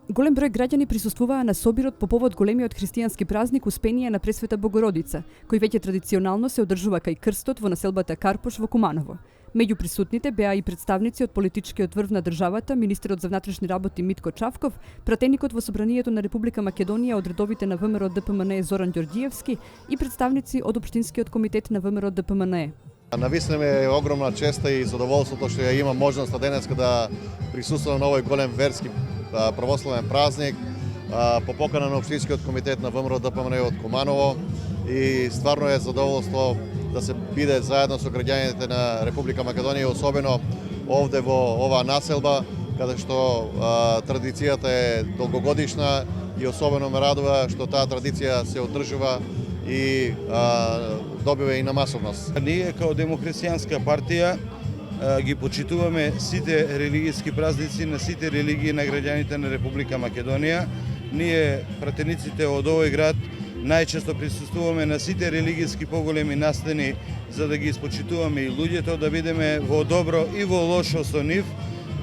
Голем број граѓани присуствуваа на собирот по повод големиот христијански празник Успение на Пресвета Богородица, кој веќе традиционално се одржува кај крстот во населбата Карпош во Куманово. Меѓу присутните беа и представници од политичкиот врв на државата, министерот за внатрешни работи Митко Чавков, пратеникот во Собранието на Република Македонија од редовите на ВМРО ДПМНЕ Зоран Ѓорѓиевски и представници од Општинскиот комитет на ВМРО ДПМНЕ. Навистина ми е огромна честа и задоволството што ја имам можноста денеска да присуствувам на овој голем верски православен празник по покана на Општинскиот комитет на ВМРО ДПМНЕ од Куманово и стварно е задоволство да се биде заедно со граѓаните на Република Македонија, особено овде во оваа населба, каде што традицијата е долгогодишна и особено ме радува што таа традиција се одржува и добива и на масовност. Ние као Демохристијанска партија ги почитуваме сите религијски празници на сите религии на граѓаните на Република Македонија. Ние, пратениците од овој град, најчесто присуствуваме на сите религијски поголеми настани за да ги испочитуваме и луѓето, да бидеме во добро и во лошо со нив.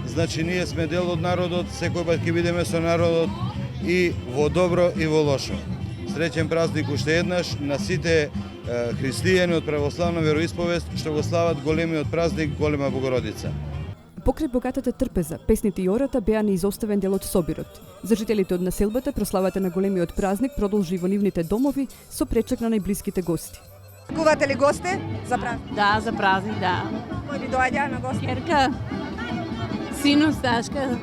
Значи, ние сме дел од народот, секој пат ќе бидеме со народот и во добро и во лошо. Среќен празник уште еднаш на сите христијани од православна вероисповест што го слават големиот празник Голема Богородица. Покрај богатата трпеза, песните и ората беа неизоставен дел од собирот. За жителите од населбата прославата на големиот празник продолжи во нивните домови со пречек на најблиските гости. Кувате ли гости за празник? Да, за празник, да. Кој ви доаѓа на гости? Керка, синус, Дашка,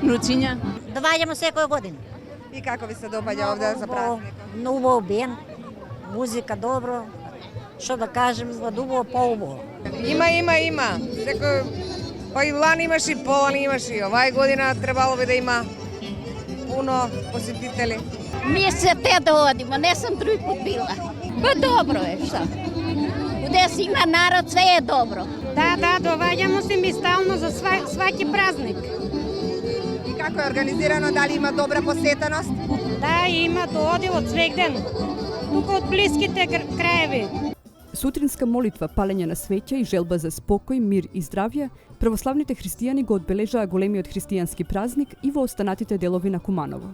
внучиња. Доаѓаме секоја година. И како ви се допаѓа овде за празник? Многу обен, музика добро, што да кажем, од убаво по убаво. Има. Секој па и лани имаш и полани имаш и овај година требало би да има пуно посетители. Мислете да одиме, не сум други пут била. Па добро е, што? Куде си има народ, све е добро. Да, доваѓамо се ми стално за сваки празник. И како е организирано, дали има добра посетеност? Да, има дооди од свегден, тука од блиските краеви. Сутринска молитва, палење на свеќа и желба за спокој, мир и здравје, православните христијани го одбележаа големиот христијански празник и во останатите делови на Куманово.